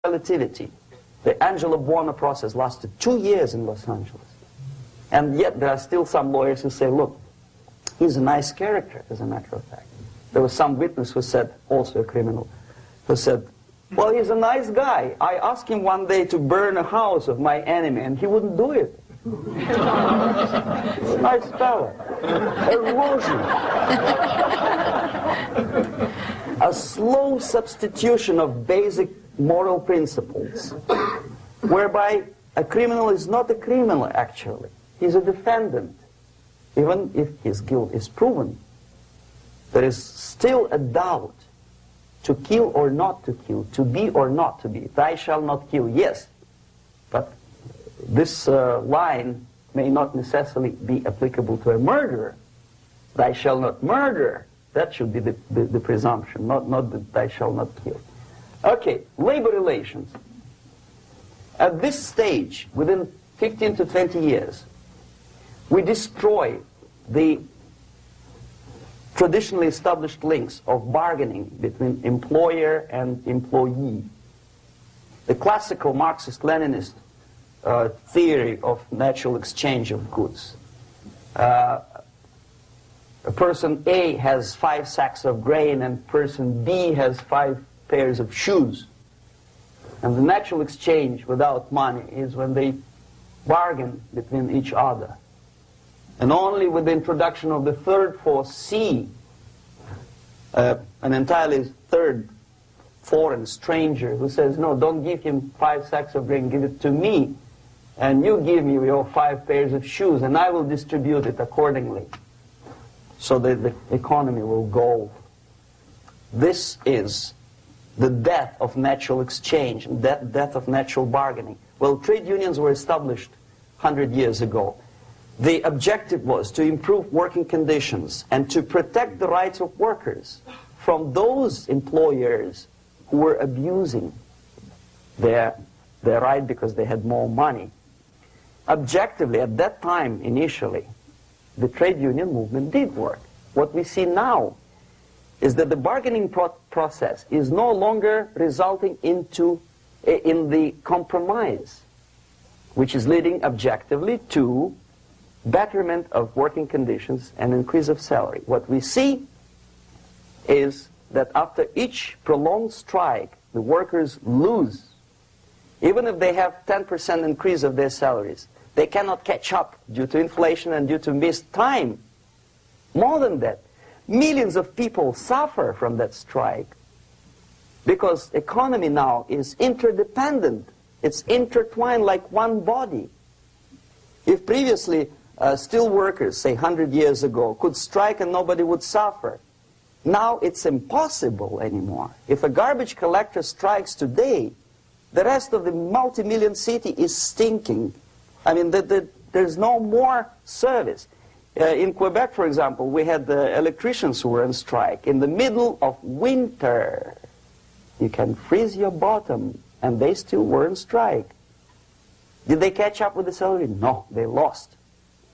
relativity. The Angelo Buono process lasted 2 years in Los Angeles. And yet there are still some lawyers who say, look, he's a nice character, as a matter of fact. There was some witness who said, also a criminal, who said, well, he's a nice guy. I asked him one day to burn a house of my enemy, and he wouldn't do it. He's a nice fellow. Erosion. A slow substitution of basic moral principles, whereby a criminal is not a criminal, actually. He's a defendant. Even if his guilt is proven, there is still a doubt. To kill or not to kill, to be or not to be. Thou shalt not kill, yes. But this line may not necessarily be applicable to a murderer. Thou shalt not murder. That should be the presumption, not that thou shalt not kill. Okay, labor relations. At this stage, within 15 to 20 years, we destroy the traditionally established links of bargaining between employer and employee. The classical Marxist-Leninist theory of natural exchange of goods. A person A has 5 sacks of grain and person B has 5 pairs of shoes. And the natural exchange without money is when they bargain between each other. And only with the introduction of the third force, C, an entirely third foreign stranger who says, no, don't give him 5 sacks of grain, give it to me, and you give me your 5 pairs of shoes, and I will distribute it accordingly, so that the economy will go. This is the death of natural exchange, death of natural bargaining. Well, trade unions were established 100 years ago. The objective was to improve working conditions and to protect the rights of workers from those employers who were abusing their right because they had more money. Objectively, at that time, initially, the trade union movement did work. What we see now is that the bargaining process is no longer resulting in the compromise, which is leading objectively to betterment of working conditions and increase of salary. What we see is that after each prolonged strike, the workers lose. Even if they have 10% increase of their salaries, they cannot catch up due to inflation and due to missed time. More than that, millions of people suffer from that strike because economy now is interdependent. It's intertwined like one body. If previously steel workers, say 100 years ago, could strike and nobody would suffer, now it's impossible anymore. If a garbage collector strikes today, the rest of the multi-million city is stinking. I mean, there's no more service. In Quebec, for example, we had the electricians who were on strike in the middle of winter. You can freeze your bottom, and they still were on strike. Did they catch up with the salary? No, they lost.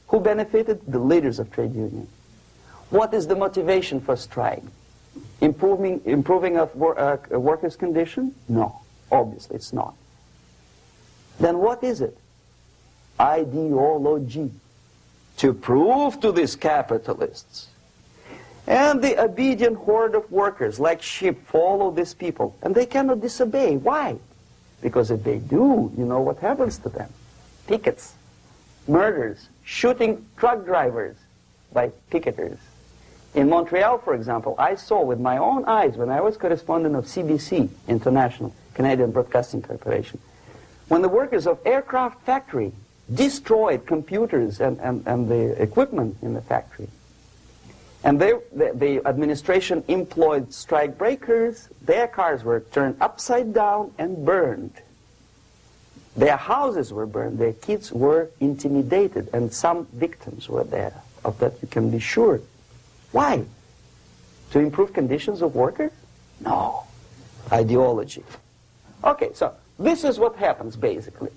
Who benefited? The leaders of trade unions. What is the motivation for strike? Improving of workers' condition? No, obviously it's not. Then what is it? Ideology. To prove to these capitalists. And the obedient horde of workers, like sheep, follow these people. And they cannot disobey. Why? Because if they do, you know what happens to them. Pickets, murders, shooting truck drivers by picketers. In Montreal, for example, I saw with my own eyes when I was correspondent of CBC, International, Canadian Broadcasting Corporation, when the workers of aircraft factory destroyed computers and the equipment in the factory. And the administration employed strike breakers. Their cars were turned upside down and burned. Their houses were burned. Their kids were intimidated. And some victims were there. Of that you can be sure. Why? To improve conditions of workers? No. Ideology. Okay, so this is what happens basically.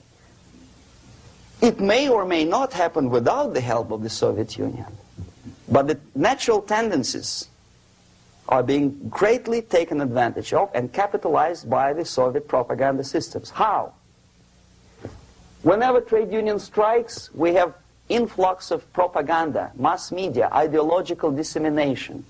It may or may not happen without the help of the Soviet Union. But the natural tendencies are being greatly taken advantage of and capitalized by the Soviet propaganda systems. How? Whenever trade union strikes, we have influx of propaganda, mass media, ideological dissemination.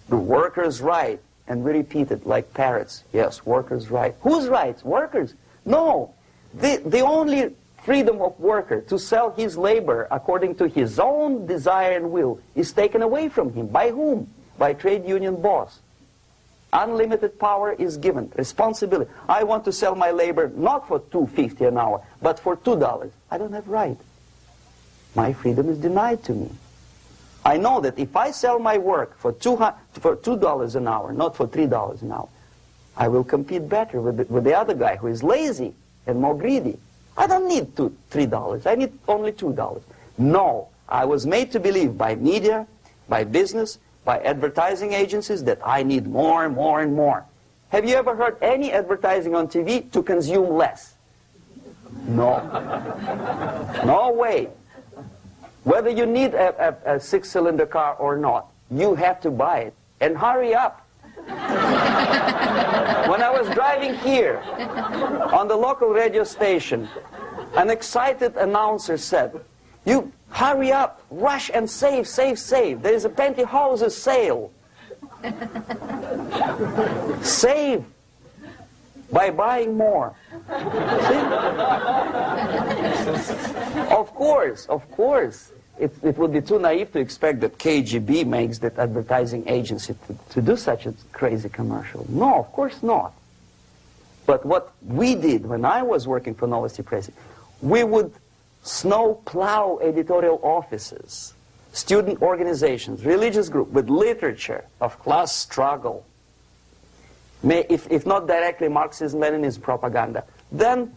The workers' right, and we repeat it like parrots. Yes, workers' right. Whose rights? Workers? No. The only freedom of worker to sell his labor according to his own desire and will is taken away from him. By whom? By trade union boss. Unlimited power is given. Responsibility. I want to sell my labor not for $2.50 an hour, but for $2. I don't have right. My freedom is denied to me. I know that if I sell my work for $2 an hour, not for $3 an hour, I will compete better with the other guy who is lazy and more greedy. I don't need $3. I need only $2. No, I was made to believe by media, by business, by advertising agencies that I need more and more and more. Have you ever heard any advertising on TV to consume less? No. No way. Whether you need a six-cylinder car or not, you have to buy it. And hurry up. When I was driving here, on the local radio station, an excited announcer said, "You hurry up, rush and save, save, save. There is a pantyhose sale." Save by buying more. See? Of course. It would be too naive to expect that KGB makes that advertising agency to do such a crazy commercial. No, of course not. But what we did when I was working for Novosti Press, we would snow plow editorial offices, student organizations, religious groups with literature of class struggle. If not directly Marxist-Leninist propaganda, then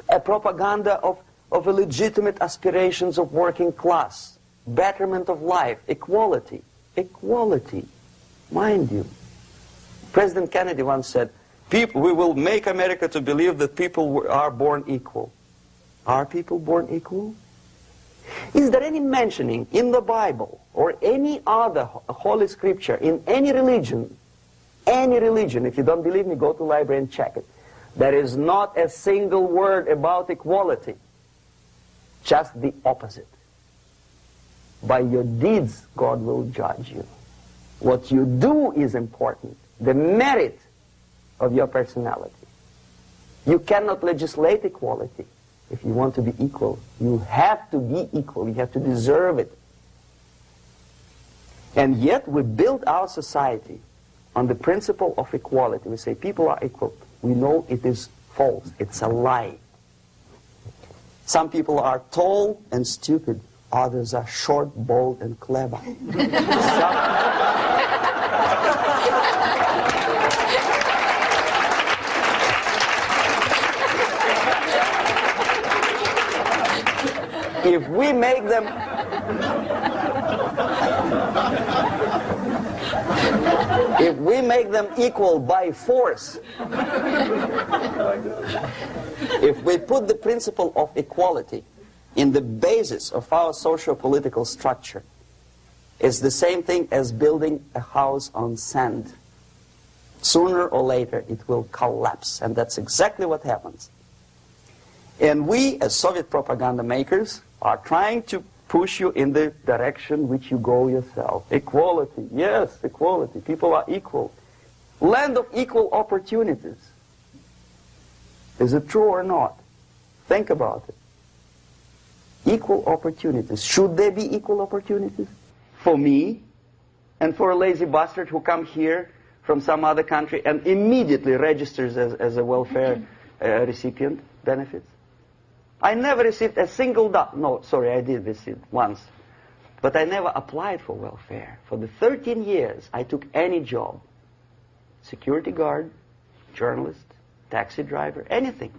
a propaganda of legitimate aspirations of working class, betterment of life, equality. Equality, mind you. President Kennedy once said, we will make America to believe that people are born equal. Are people born equal? Is there any mentioning in the Bible or any other holy scripture in any religion, if you don't believe me, go to the library and check it. There is not a single word about equality. Just the opposite. By your deeds, God will judge you. What you do is important. The merit of your personality. You cannot legislate equality. If you want to be equal, you have to be equal. You have to deserve it. And yet we build our society on the principle of equality. We say people are equal. We know it is false. It's a lie. Some people are tall and stupid. Others are short, bold, and clever. If we make them equal by force, if we put the principle of equality in the basis of our socio-political structure, it's the same thing as building a house on sand. Sooner or later it will collapse, and that's exactly what happens. And we, as Soviet propaganda makers, are trying to push you in the direction which you go yourself. Equality, yes, equality. People are equal. Land of equal opportunities. Is it true or not? Think about it. Equal opportunities. Should there be equal opportunities? For me, and for a lazy bastard who comes here from some other country and immediately registers as a welfare recipient, benefits? I never received a single dollar. No, sorry, I did receive once. But I never applied for welfare. For the 13 years, I took any job. Security guard, journalist, taxi driver, anything.